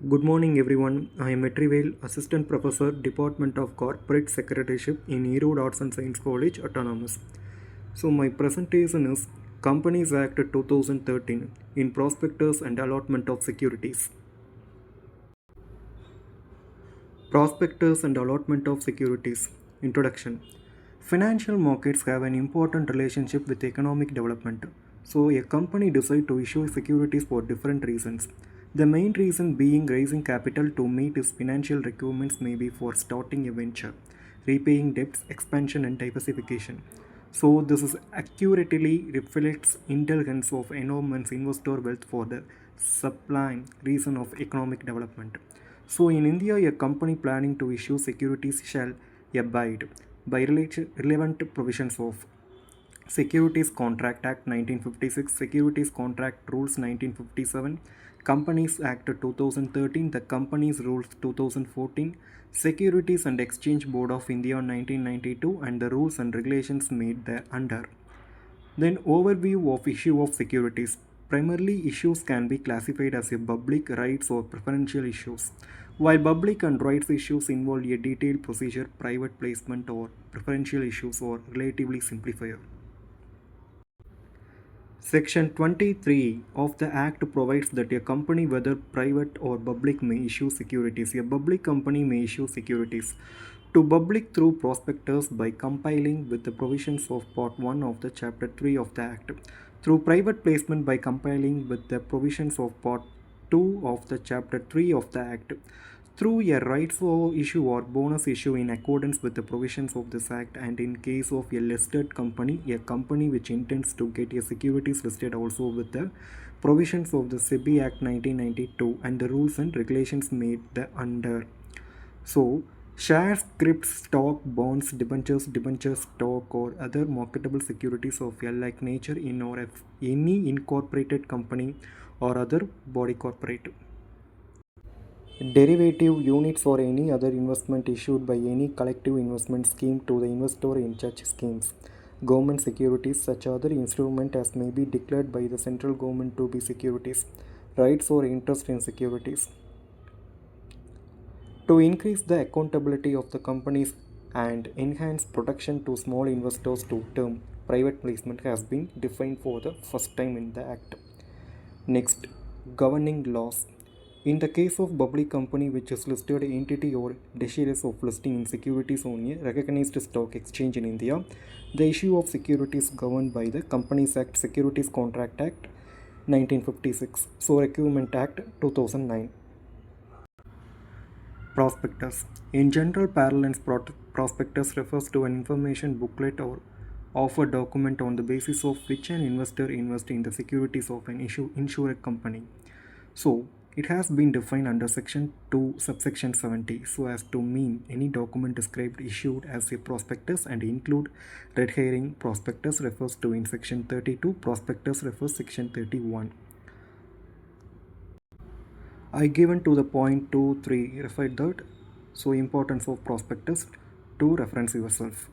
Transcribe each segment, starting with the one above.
Good morning, everyone. I am Metrivel, Assistant Professor, Department of Corporate Secretaryship in Erode Arts and Science College, Autonomous. So, my presentation is Companies Act 2013 in Prospectus and Allotment of Securities. Prospectus and Allotment of Securities. Introduction. Financial markets have an important relationship with economic development. So, a company decides to issue securities for different reasons. The main reason being raising capital to meet its financial requirements, may be for starting a venture, repaying debts, expansion, and diversification. So, this is accurately reflects intelligence of enormous investor wealth for the sublime reason of economic development. So, in India, a company planning to issue securities shall abide by relevant provisions of Securities Contract Act 1956, Securities Contract Rules 1957, Companies Act 2013, the Companies Rules 2014, Securities and Exchange Board of India 1992, and the rules and regulations made thereunder. Then overview of issue of securities. Primarily, issues can be classified as a public rights or preferential issues. While public and rights issues involve a detailed procedure, private placement or preferential issues are relatively simplified. Section 23 of the Act provides that a company, whether private or public, may issue securities. A public company may issue securities to public through prospectus by complying with the provisions of Part 1 of the Chapter 3 of the Act, through private placement by complying with the provisions of Part 2 of the Chapter 3 of the Act, through a rights issue or bonus issue in accordance with the provisions of this Act, and in case of a listed company, a company which intends to get a securities listed also with the provisions of the SEBI Act 1992 and the rules and regulations made thereunder. So, shares, scrips, stock, bonds, debentures, stock, or other marketable securities of a like nature in or of any incorporated company or other body corporate. Derivative units or any other investment issued by any collective investment scheme to the investor in such schemes. Government securities, such other instrument as may be declared by the central government to be securities. Rights or interest in securities. To increase the accountability of the companies and enhance protection to small investors to term, private placement has been defined for the first time in the Act. Next, governing laws. In the case of public company which is listed entity or desirous of listing in securities on a recognized stock exchange in India, the issue of securities governed by the Companies Act, Securities Contract Act 1956, so Requirement Act 2009. Prospectus. In general parlance, prospectus refers to an information booklet or offer document on the basis of which an investor invests in the securities of an insured company. So, it has been defined under Section 2, subsection 70, so as to mean any document described issued as a prospectus and include red herring. Prospectus refers to in Section 32, prospectus refers Section 31. I given to the point 2, 3 referred that. So, importance of prospectus to reference yourself.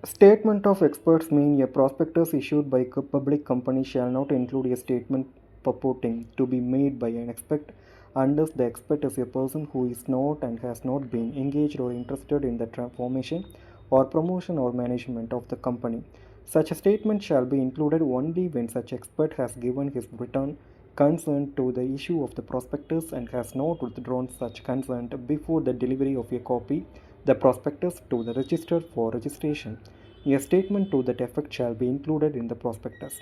Statement of experts mean a prospectus issued by a public company shall not include a statement purporting to be made by an expert unless the expert is a person who is not and has not been engaged or interested in the transformation or promotion or management of the company. Such a statement shall be included only when such expert has given his written consent to the issue of the prospectus and has not withdrawn such consent before the delivery of a copy the prospectus to the register for registration. A statement to that effect shall be included in the prospectus.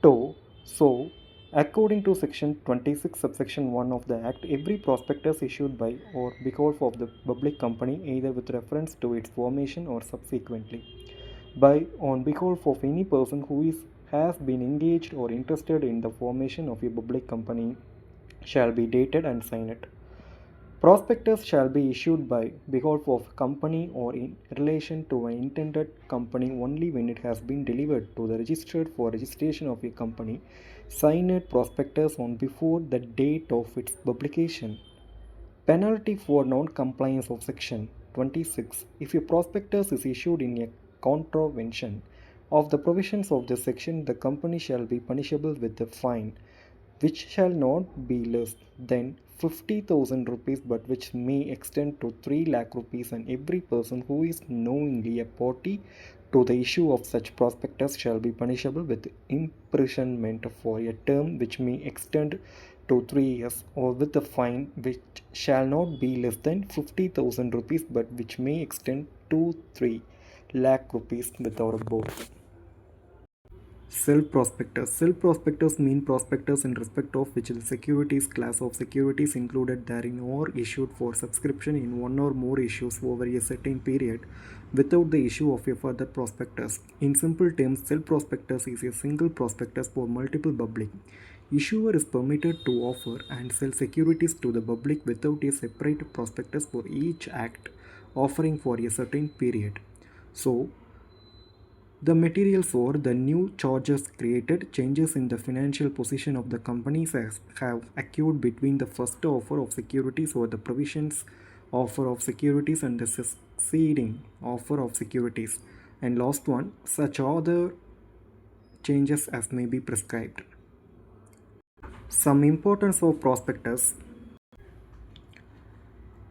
2. So, according to section 26 subsection 1 of the Act, every prospectus issued by or behalf of the public company, either with reference to its formation or subsequently, by on behalf of any person who has been engaged or interested in the formation of a public company, shall be dated and signed. Prospectus shall be issued by behalf of company or in relation to an intended company only when it has been delivered to the registered for registration of a company, signed prospectus on before the date of its publication. Penalty for non-compliance of section 26. If a prospectus is issued in a contravention of the provisions of this section, the company shall be punishable with a fine which shall not be less than 50,000 rupees but which may extend to 3 lakh rupees, and every person who is knowingly a party to the issue of such prospectus shall be punishable with imprisonment for a term which may extend to 3 years, or with a fine which shall not be less than 50,000 rupees but which may extend to 3 lakh rupees without both. Self-prospectus. Self-prospectus mean prospectus in respect of which the securities class of securities included therein or issued for subscription in one or more issues over a certain period without the issue of a further prospectus. In simple terms, self-prospectus is a single prospectus for multiple public. Issuer is permitted to offer and sell securities to the public without a separate prospectus for each act offering for a certain period. So, the materials or the new charges created changes in the financial position of the companies have occurred between the first offer of securities or the provisions offer of securities and the succeeding offer of securities. And last one, such other changes as may be prescribed. Some importance of prospectus: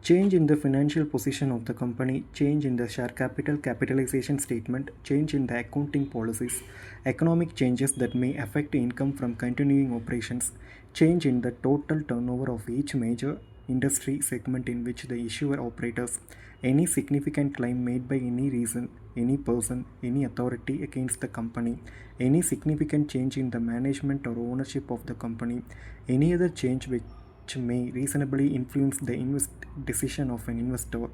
change in the financial position of the company, change in the share capital capitalization statement, change in the accounting policies, economic changes that may affect income from continuing operations, change in the total turnover of each major industry segment in which the issuer operates, any significant claim made by any reason, any person, any authority against the company, any significant change in the management or ownership of the company, any other change which may reasonably influence the decision of an investor.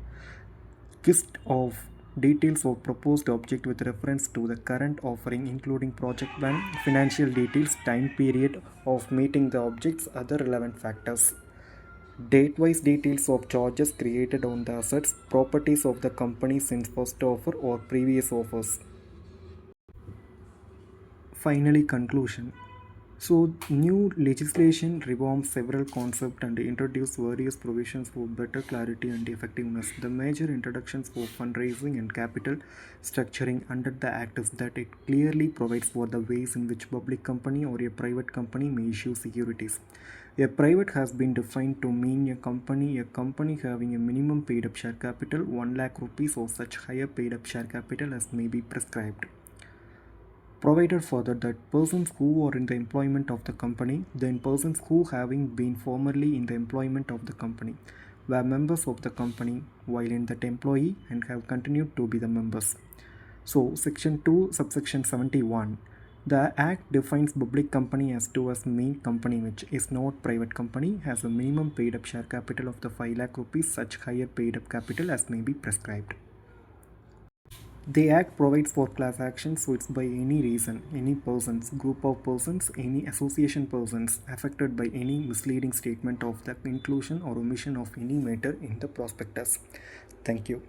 List of details of proposed object with reference to the current offering, including project plan, financial details, time period of meeting the objects, other relevant factors. Date-wise details of charges created on the assets, properties of the company since first offer or previous offers. Finally, conclusion. So, new legislation reforms several concepts and introduced various provisions for better clarity and effectiveness. The major introductions for fundraising and capital structuring under the Act is that it clearly provides for the ways in which public company or a private company may issue securities. A private has been defined to mean a company having a minimum paid up share capital 1 lakh rupees or such higher paid up share capital as may be prescribed. Provided further that persons who are in the employment of the company, then persons who having been formerly in the employment of the company, were members of the company while in that employee and have continued to be the members. So, Section 2, Subsection 71. The Act defines public company as to as main company which is not private company has a minimum paid up share capital of the 5 lakh rupees, such higher paid up capital as may be prescribed. The Act provides for class action suits by any reason, any persons, group of persons, any association persons affected by any misleading statement of the inclusion or omission of any matter in the prospectus. Thank you.